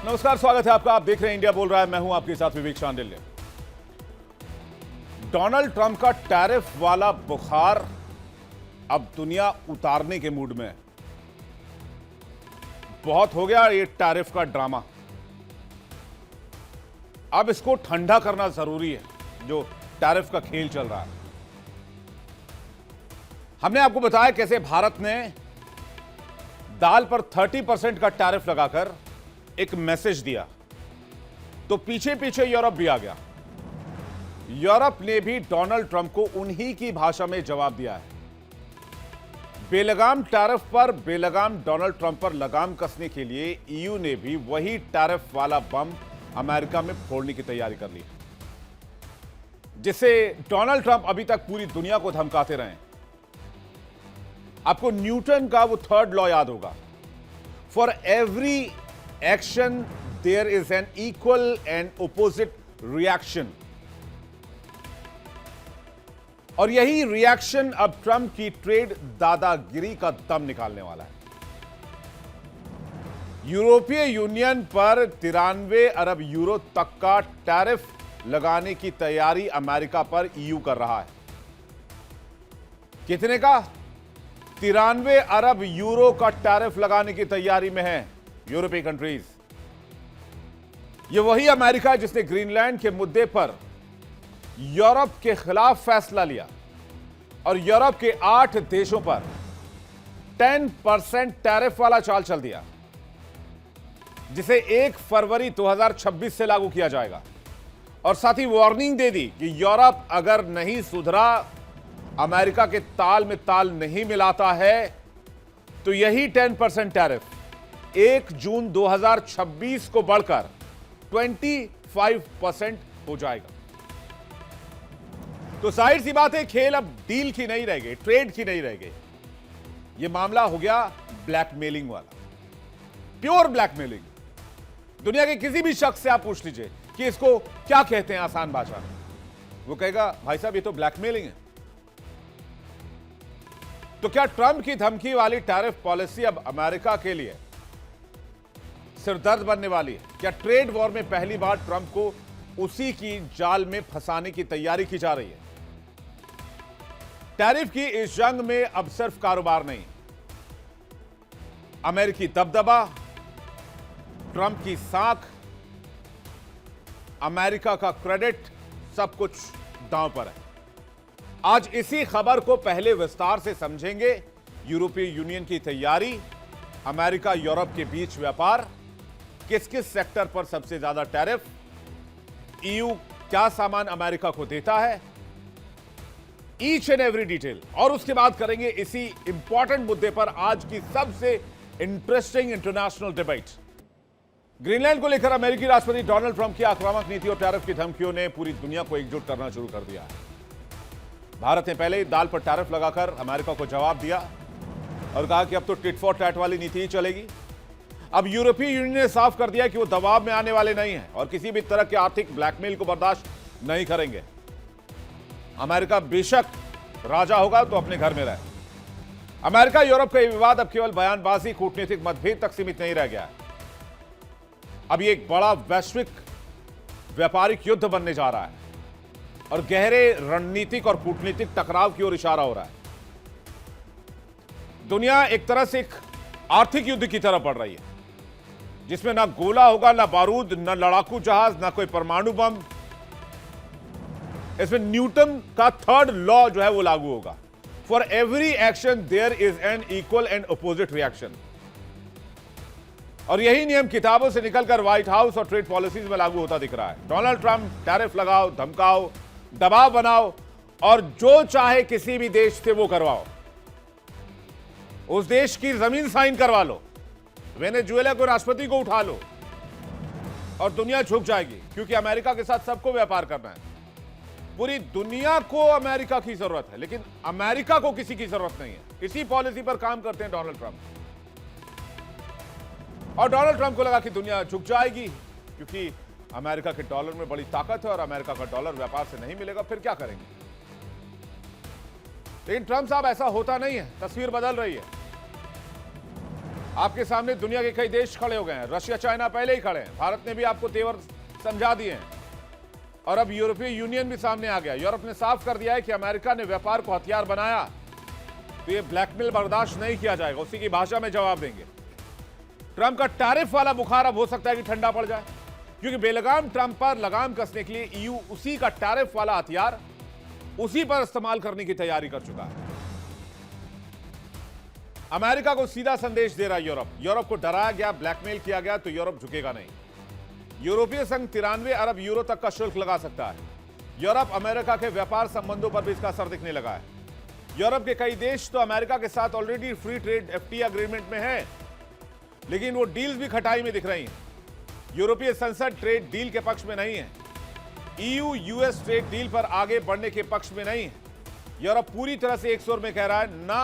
नमस्कार, स्वागत है आपका। आप देख रहे हैं इंडिया बोल रहा है। मैं हूं आपके साथ विवेक शांडिल्य। डोनाल्ड ट्रंप का टैरिफ वाला बुखार अब दुनिया उतारने के मूड में है। बहुत हो गया ये टैरिफ का ड्रामा। अब इसको ठंडा करना जरूरी है, जो टैरिफ का खेल चल रहा है। हमने आपको बताया कैसे भारत ने दाल पर 30% का टैरिफ लगाकर एक मैसेज दिया, तो पीछे पीछे यूरोप भी आ गया। यूरोप ने भी डोनाल्ड ट्रंप को उन्हीं की भाषा में जवाब दिया है। बेलगाम टैरिफ पर बेलगाम डोनाल्ड ट्रंप पर लगाम कसने के लिए ईयू ने भी वही टैरिफ वाला बम अमेरिका में फोड़ने की तैयारी कर ली, जिससे डोनाल्ड ट्रंप अभी तक पूरी दुनिया को धमकाते रहे। आपको न्यूटन का वो थर्ड लॉ याद होगा, for every action there is an equal and opposite reaction. और यही रिएक्शन अब ट्रंप की ट्रेड दादागिरी का दम निकालने वाला है। यूरोपीय यूनियन पर 93 अरब यूरो तक का टैरिफ लगाने की तैयारी अमेरिका पर ईयू कर रहा है। कितने का? 93 अरब यूरो का टैरिफ लगाने की तैयारी में है यूरोपीय कंट्रीज। यह वही अमेरिका है जिसने ग्रीनलैंड के मुद्दे पर यूरोप के खिलाफ फैसला लिया और यूरोप के 8 देशों पर 10% टैरिफ वाला चाल चल दिया, जिसे 1 फरवरी 2026 से लागू किया जाएगा। और साथ ही वार्निंग दे दी कि यूरोप अगर नहीं सुधरा, अमेरिका के ताल में ताल नहीं मिलाता है, तो यही 10% टैरिफ 1 जून 2026 को बढ़कर 25% हो जाएगा। तो जाहिर सी बात है, खेल अब डील की नहीं रह गई, ट्रेड की नहीं रह गई। यह मामला हो गया ब्लैकमेलिंग वाला, प्योर ब्लैकमेलिंग। दुनिया के किसी भी शख्स से आप पूछ लीजिए कि इसको क्या कहते हैं आसान भाषा में, वो कहेगा भाई साहब ये तो ब्लैकमेलिंग है। तो क्या ट्रंप की धमकी वाली टैरिफ पॉलिसी अब अमेरिका के लिए सिरदर्द बनने वाली है? क्या ट्रेड वॉर में पहली बार ट्रंप को उसी की जाल में फंसाने की तैयारी की जा रही है? टैरिफ की इस जंग में अब सिर्फ कारोबार नहीं, अमेरिकी दबदबा, ट्रंप की साख, अमेरिका का क्रेडिट, सब कुछ दांव पर है। आज इसी खबर को पहले विस्तार से समझेंगे। यूरोपीय यूनियन की तैयारी, अमेरिका यूरोप के बीच व्यापार, किस किस सेक्टर पर सबसे ज्यादा टैरिफ, ईयू क्या सामान अमेरिका को देता है, ईच एंड एवरी डिटेल। और उसके बाद करेंगे इसी इंपॉर्टेंट मुद्दे पर आज की सबसे इंटरेस्टिंग इंटरनेशनल डिबेट। ग्रीनलैंड को लेकर अमेरिकी राष्ट्रपति डोनाल्ड ट्रंप की आक्रामक नीति और टैरिफ की धमकियों ने पूरी दुनिया को एकजुट करना शुरू कर दिया है। भारत ने पहले ही दाल पर टैरिफ लगाकर अमेरिका को जवाब दिया और कहा कि अब तो टिट फॉर टैट वाली नीति ही चलेगी। अब यूरोपीय यूनियन ने साफ कर दिया कि वो दबाव में आने वाले नहीं हैं और किसी भी तरह के आर्थिक ब्लैकमेल को बर्दाश्त नहीं करेंगे। अमेरिका बेशक राजा होगा तो अपने घर में रहे। अमेरिका यूरोप का यह विवाद अब केवल बयानबाजी, कूटनीतिक मतभेद तक सीमित नहीं रह गया है। अब ये एक बड़ा वैश्विक व्यापारिक युद्ध बनने जा रहा है और गहरे रणनीतिक और कूटनीतिक टकराव की ओर इशारा हो रहा है। दुनिया एक तरह से एक आर्थिक युद्ध की तरफ बढ़ रही है, जिसमें ना गोला होगा, ना बारूद, ना लड़ाकू जहाज, ना कोई परमाणु बम। इसमें न्यूटन का थर्ड लॉ जो है वो लागू होगा, for every action there is an equal and opposite reaction. और यही नियम किताबों से निकलकर व्हाइट हाउस और ट्रेड पॉलिसीज में लागू होता दिख रहा है। डोनाल्ड ट्रंप टैरिफ लगाओ, धमकाओ, दबाव बनाओ और जो चाहे किसी भी देश से वो करवाओ। उस देश की जमीन साइन करवा लो, वेनेजुएला को राष्ट्रपति को उठा लो और दुनिया झुक जाएगी, क्योंकि अमेरिका के साथ सबको व्यापार करना है। पूरी दुनिया को अमेरिका की जरूरत है, लेकिन अमेरिका को किसी की जरूरत नहीं है। इसी पॉलिसी पर काम करते हैं डोनाल्ड ट्रंप। और डोनाल्ड ट्रंप को लगा कि दुनिया झुक जाएगी, क्योंकि अमेरिका के डॉलर में बड़ी ताकत है और अमेरिका का डॉलर व्यापार से नहीं मिलेगा, फिर क्या करेंगे? लेकिन ट्रंप साहब ऐसा होता नहीं है, तस्वीर बदल रही है। आपके सामने दुनिया के कई देश खड़े हो गए हैं, रशिया चाइना पहले ही खड़े हैं, भारत ने भी आपको तेवर समझा दिए हैं और अब यूरोपीय यूनियन भी सामने आ गया। यूरोप ने साफ कर दिया है कि अमेरिका ने व्यापार को हथियार बनाया तो ये ब्लैकमेल बर्दाश्त नहीं किया जाएगा, उसी की भाषा में जवाब देंगे। ट्रंप का टैरिफ वाला बुखार अब हो सकता है कि ठंडा पड़ जाए, क्योंकि बेलगाम ट्रंप पर लगाम कसने के लिए ईयू उसी का टैरिफ वाला हथियार उसी पर इस्तेमाल करने की तैयारी कर चुका है। अमेरिका को सीधा संदेश दे रहा है यूरोप को डराया गया, ब्लैकमेल किया गया तो यूरोप झुकेगा नहीं। यूरोपीय संघ 93 अरब यूरो तक का शुल्क लगा सकता है। यूरोप अमेरिका के व्यापार संबंधों पर भी इसका असर दिखने लगा है। यूरोप के कई देश तो अमेरिका के साथ already free trade FTA agreement में है, लेकिन वो डील्स भी खटाई में दिख रही हैं। यूरोपीय संसद ट्रेड डील के पक्ष में नहीं है। ईयू यूएस ट्रेड डील पर आगे बढ़ने के पक्ष में नहीं है। यूरोप पूरी तरह से एक सुर में कह रहा है ना,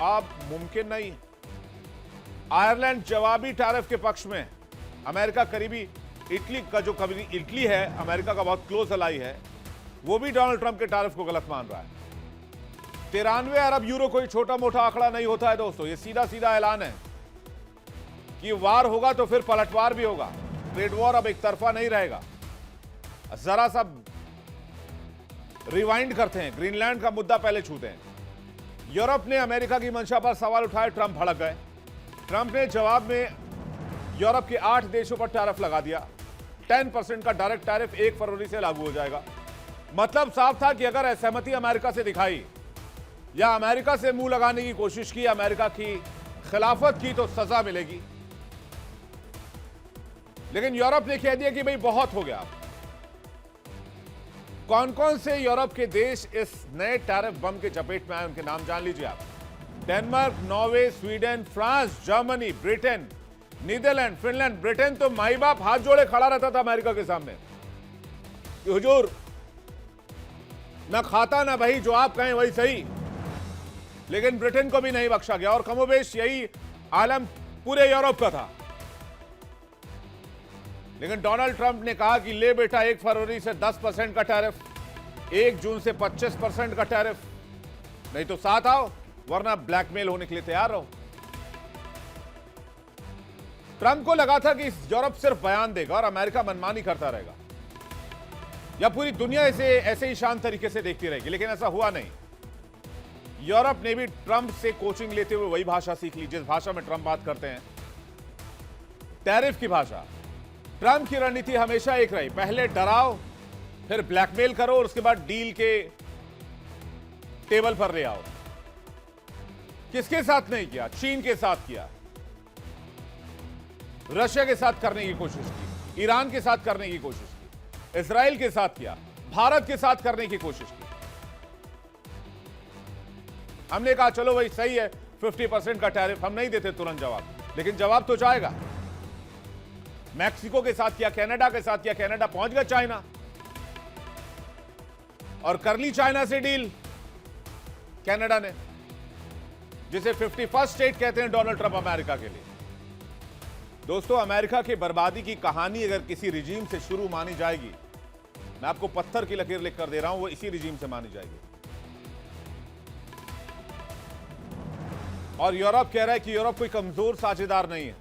अब मुमकिन नहीं। आयरलैंड जवाबी टैरिफ के पक्ष में। अमेरिका करीबी इटली का जो कभी इटली है अमेरिका का बहुत क्लोज अलाई है, वो भी डोनाल्ड ट्रंप के टैरिफ को गलत मान रहा है। 93 अरब यूरो कोई छोटा मोटा आंकड़ा नहीं होता है दोस्तों, ये सीधा सीधा ऐलान है कि वार होगा तो फिर पलटवार भी होगा। ट्रेड वॉर अब एक तरफा नहीं रहेगा। जरा सा रिवाइंड करते हैं, ग्रीनलैंड का मुद्दा पहले छूते हैं। यूरोप ने अमेरिका की मंशा पर सवाल उठाए, ट्रंप भड़क गए। ट्रंप ने जवाब में यूरोप के 8 देशों पर टैरिफ लगा दिया। 10% का डायरेक्ट टैरिफ 1 फरवरी से लागू हो जाएगा। मतलब साफ था कि अगर असहमति अमेरिका से दिखाई या अमेरिका से मुंह लगाने की कोशिश की, अमेरिका की खिलाफत की, तो सजा मिलेगी। लेकिन यूरोप ने कह दिया कि भाई बहुत हो गया। कौन कौन से यूरोप के देश इस नए टैरिफ बम के चपेट में आए, उनके नाम जान लीजिए आप। Denmark, Norway, Sweden, France, Germany, Britain, Netherland, Finland. Britain तो माई बाप हाथ जोड़े खड़ा रहता था अमेरिका के सामने कि हुजूर ना खाता ना भाई, जो आप कहें वही सही। लेकिन ब्रिटेन को भी नहीं बख्शा गया और कमोबेश यही आलम पूरे यूरोप का था। लेकिन डोनाल्ड ट्रंप ने कहा कि ले बेटा, 1 फरवरी से 10% का टैरिफ, 1 जून से 25% का टैरिफ, नहीं तो साथ आओ वरना ब्लैकमेल होने के लिए तैयार रहो। ट्रंप को लगा था कि यूरोप सिर्फ बयान देगा और अमेरिका मनमानी करता रहेगा या पूरी दुनिया ऐसे ही शांत तरीके से देखती रहेगी, लेकिन ऐसा हुआ नहीं। यूरोप ने भी ट्रंप से कोचिंग लेते हुए वही भाषा सीख ली जिस भाषा में ट्रंप बात करते हैं, टैरिफ की भाषा। ट्रंप की रणनीति हमेशा एक रही, पहले डराओ, फिर ब्लैकमेल करो और उसके बाद डील के टेबल पर ले आओ। किसके साथ नहीं किया? चीन के साथ किया, रशिया के साथ करने की कोशिश की, ईरान के साथ करने की कोशिश की, इजराइल के साथ किया, भारत के साथ करने की कोशिश की। हमने कहा चलो भाई सही है, 50% का टैरिफ, हम नहीं देते तुरंत जवाब, लेकिन जवाब तो जाएगा। मैक्सिको के साथ किया, कनाडा के साथ किया, कनाडा पहुंच गया चाइना और कर ली चाइना से डील कनाडा ने, जिसे 51st स्टेट कहते हैं डोनाल्ड ट्रंप अमेरिका के लिए। दोस्तों, अमेरिका की बर्बादी की कहानी अगर किसी रिजीम से शुरू मानी जाएगी, मैं आपको पत्थर की लकीर लिख कर दे रहा हूं, वो इसी रिजीम से मानी जाएगी। और यूरोप कह रहा है कि यूरोप कोई कमजोर साझेदार नहीं है।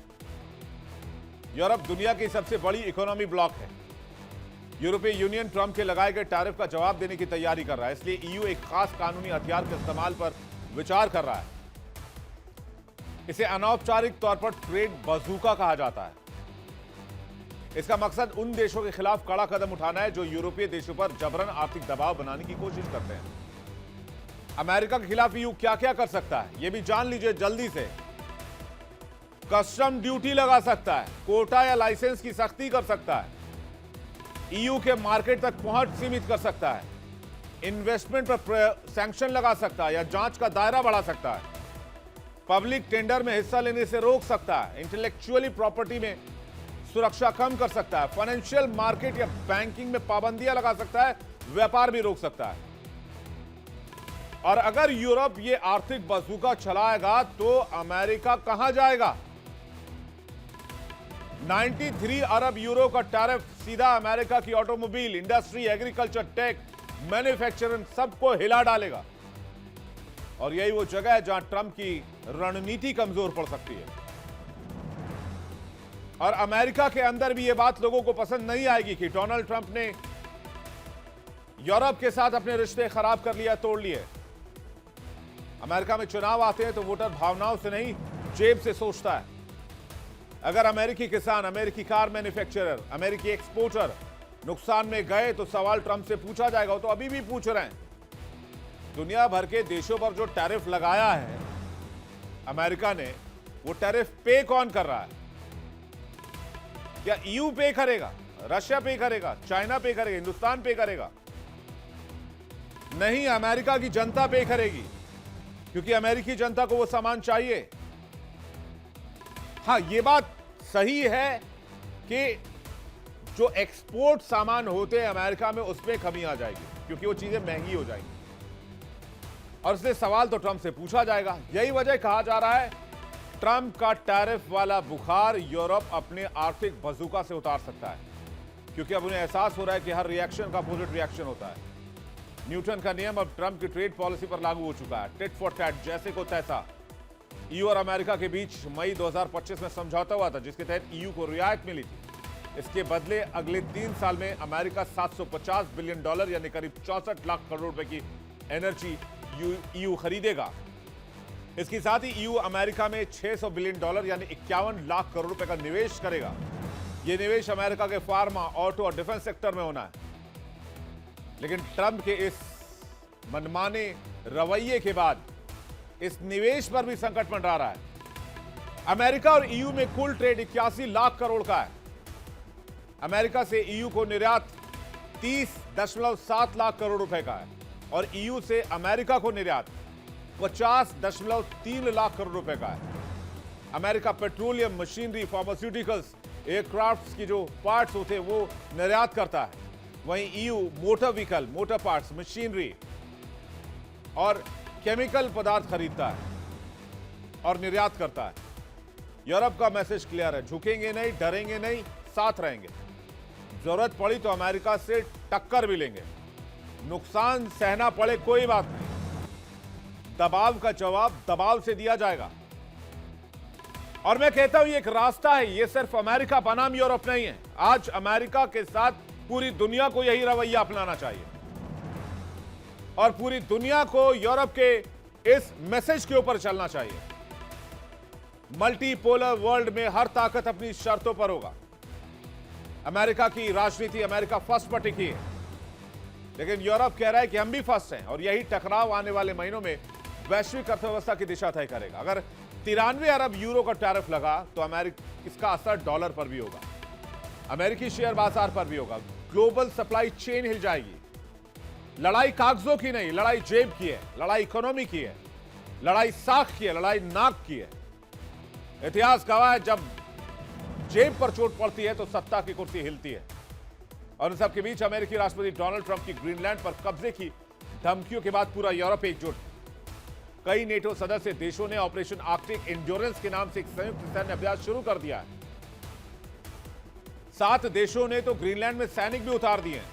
यूरोप दुनिया की सबसे बड़ी इकोनॉमी ब्लॉक है। यूरोपीय यूनियन ट्रंप के लगाए गए टैरिफ का जवाब देने की तैयारी कर रहा है, इसलिए ईयू एक खास कानूनी हथियार के इस्तेमाल पर विचार कर रहा है। इसे अनौपचारिक तौर पर ट्रेड बजूका कहा जाता है। इसका मकसद उन देशों के खिलाफ कड़ा कदम उठाना है जो यूरोपीय देशों पर जबरन आर्थिक दबाव बनाने की कोशिश करते हैं। अमेरिका के खिलाफ ईयू क्या क्या कर सकता है, यह भी जान लीजिए जल्दी से। कस्टम ड्यूटी लगा सकता है, कोटा या लाइसेंस की सख्ती कर सकता है, ईयू के मार्केट तक पहुंच सीमित कर सकता है, इन्वेस्टमेंट पर सैंक्शन लगा सकता है या जांच का दायरा बढ़ा सकता है, पब्लिक टेंडर में हिस्सा लेने से रोक सकता है, इंटेलेक्चुअली प्रॉपर्टी में सुरक्षा कम कर सकता है, फाइनेंशियल मार्केट या बैंकिंग में पाबंदियां लगा सकता है, व्यापार भी रोक सकता है। और अगर यूरोप ये आर्थिक बजूका चलाएगा तो अमेरिका कहां जाएगा? 93 अरब यूरो का टैरिफ सीधा अमेरिका की automobile industry, agriculture, tech, manufacturing सबको हिला डालेगा। और यही वो जगह है जहां ट्रंप की रणनीति कमजोर पड़ सकती है। और अमेरिका के अंदर भी यह बात लोगों को पसंद नहीं आएगी कि डोनाल्ड ट्रंप ने यूरोप के साथ अपने रिश्ते खराब कर लिया, तोड़ लिए। अमेरिका में चुनाव आते हैं तो वोटर भावनाओं से नहीं, जेब से सोचता है। अगर अमेरिकी किसान, अमेरिकी कार मैन्युफैक्चरर, अमेरिकी एक्सपोर्टर नुकसान में गए तो सवाल ट्रंप से पूछा जाएगा। वो तो अभी भी पूछ रहे हैं। दुनिया भर के देशों पर जो टैरिफ लगाया है अमेरिका ने, वो टैरिफ पे कौन कर रहा है? क्या ईयू पे करेगा, रशिया पे करेगा, चाइना पे करेगा, हिंदुस्तान पे करेगा? नहीं, अमेरिका की जनता पे करेगी, क्योंकि अमेरिकी जनता को वो सामान चाहिए। हां, ये बात सही है कि जो एक्सपोर्ट सामान होते हैं अमेरिका में, उसमें कमी आ जाएगी, क्योंकि वो चीजें महंगी हो जाएंगी और इसलिए सवाल तो ट्रंप से पूछा जाएगा। यही वजह कहा जा रहा है ट्रंप का टैरिफ वाला बुखार यूरोप अपने आर्थिक बजूका से उतार सकता है, क्योंकि अब उन्हें एहसास हो रहा है कि हर रिएक्शन का अपोजिट रिएक्शन होता है। न्यूटन का नियम अब ट्रंप की ट्रेड पॉलिसी पर लागू हो चुका है। टिट फॉर टैट, जैसे को तैसा। ईयू और अमेरिका के बीच मई 2025 में समझौता हुआ था, जिसके तहत ईयू को रियायत मिली थी। इसके बदले अगले 3 साल में अमेरिका $750 बिलियन यानी करीब 64 लाख करोड़ रुपए की एनर्जी ईयू खरीदेगा। इसके साथ ही ईयू अमेरिका में $600 बिलियन यानी 51 लाख करोड़ रुपए का निवेश करेगा। यह निवेश अमेरिका के फार्मा, ऑटो और डिफेंस सेक्टर में होना है। लेकिन ट्रंप के इस मनमाने रवैये के बाद इस निवेश पर भी संकट मंडरा रहा है। अमेरिका और ईयू में कुल ट्रेड 81 लाख करोड़ का है। अमेरिका से ईयू को निर्यात 30.7 लाख करोड़ रुपए का है और ईयू से अमेरिका को निर्यात 50.3 लाख करोड़ रुपए का है। America petroleum, machinery, pharmaceuticals, aircrafts की जो पार्ट्स होते हैं वो निर्यात करता है। वहीं EU motor vehicle, motor parts, machinery और केमिकल पदार्थ खरीदता है और निर्यात करता है। यूरोप का मैसेज क्लियर है, झुकेंगे नहीं, डरेंगे नहीं, साथ रहेंगे। जरूरत पड़ी तो अमेरिका से टक्कर भी लेंगे, नुकसान सहना पड़े कोई बात नहीं, दबाव का जवाब दबाव से दिया जाएगा। और मैं कहता हूं ये एक रास्ता है, ये सिर्फ अमेरिका बनाम यूरोप नहीं है। आज अमेरिका के साथ पूरी दुनिया को यही रवैया अपनाना चाहिए और पूरी दुनिया को यूरोप के इस मैसेज के ऊपर चलना चाहिए। मल्टीपोलर वर्ल्ड में हर ताकत अपनी शर्तों पर होगा। अमेरिका की राजनीति अमेरिका फर्स्ट पर टिकी है, लेकिन यूरोप कह रहा है कि हम भी फर्स्ट हैं और यही टकराव आने वाले महीनों में वैश्विक अर्थव्यवस्था की दिशा तय करेगा। अगर 93 अरब यूरो का टैरिफ लगा तो इसका असर डॉलर पर भी होगा, अमेरिकी शेयर बाजार पर भी होगा, ग्लोबल सप्लाई चेन हिल जाएगी। लड़ाई कागजों की नहीं, लड़ाई जेब की है, लड़ाई इकोनॉमी की है, लड़ाई साख की है, लड़ाई नाक की है। इतिहास गवाह है, जब जेब पर चोट पड़ती है तो सत्ता की कुर्सी हिलती है। और इन सबके बीच अमेरिकी राष्ट्रपति डोनाल्ड ट्रंप की ग्रीनलैंड पर कब्जे की धमकियों के बाद पूरा यूरोप एकजुट। कई नेटो सदस्य देशों ने ऑपरेशन आर्कटिक एंड्योरेंस के नाम से एक संयुक्त सैन्य अभ्यास शुरू कर दिया है। 7 देशों ने तो ग्रीनलैंड में सैनिक भी उतार दिए हैं,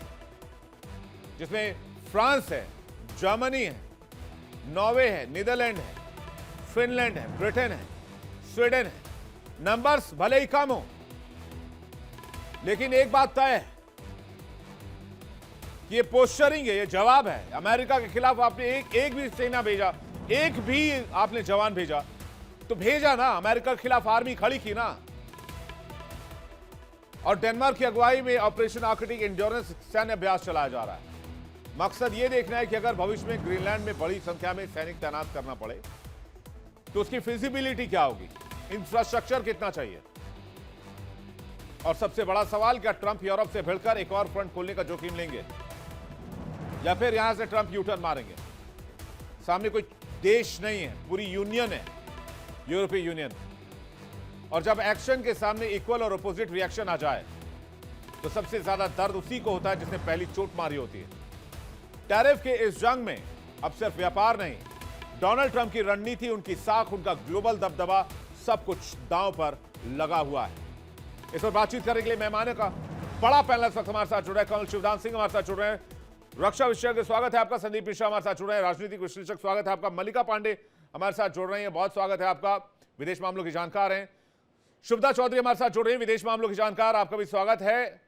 जिसमें फ्रांस है, जर्मनी है, नॉर्वे है, नीदरलैंड है, फिनलैंड है, ब्रिटेन है, स्वीडन है। नंबर्स भले ही कम हो, लेकिन एक बात तय है कि ये पोस्चरिंग है, ये जवाब है। अमेरिका के खिलाफ आपने एक भी सेना भेजा, एक भी आपने जवान भेजा तो भेजा ना, अमेरिका के खिलाफ आर्मी खड़ी की ना। और डेनमार्क की अगुवाई में ऑपरेशन आर्कटिक एंड्योरेंस सैन्य अभ्यास चलाया जा रहा है। मकसद यह देखना है कि अगर भविष्य में ग्रीनलैंड में बड़ी संख्या में सैनिक तैनात करना पड़े तो उसकी फिजिबिलिटी क्या होगी, इंफ्रास्ट्रक्चर कितना चाहिए। और सबसे बड़ा सवाल, क्या ट्रंप यूरोप से भिड़कर एक और फ्रंट खोलने का जोखिम लेंगे या फिर यहां से ट्रंप यूटर्न मारेंगे। सामने कोई देश नहीं है, पूरी यूनियन है, यूरोपीय यूनियन। और जब एक्शन के सामने इक्वल और अपोजिट रिएक्शन आ जाए तो सबसे ज्यादा दर्द उसी को होता है जिसने पहली चोट मारी होती है। टैरिफ के इस जंग में अब सिर्फ व्यापार नहीं, डोनाल्ड ट्रंप की रणनीति, उनकी साख, उनका ग्लोबल दबदबा, सब कुछ दांव पर लगा हुआ है। इस पर बातचीत करने के लिए मेहमानों का बड़ा पैनल इस वक्त हमारे साथ जुड़ रहे हैं। कर्नल शिवदान सिंह हमारे साथ जुड़ रहे हैं, रक्षा विशेषज्ञ स्वागत है आपका। संदीप मिश्रा हमारे साथ जुड़ रहे हैं, राजनीतिक विश्लेषक स्वागत है आपका। मल्लिका पांडे हमारे साथ जुड़ रही हैं, बहुत स्वागत है आपका, विदेश मामलों की जानकार हैं। शुभदा चौधरी हमारे साथ जुड़ रही हैं, विदेश मामलों की जानकार। आपका भी स्वागत है।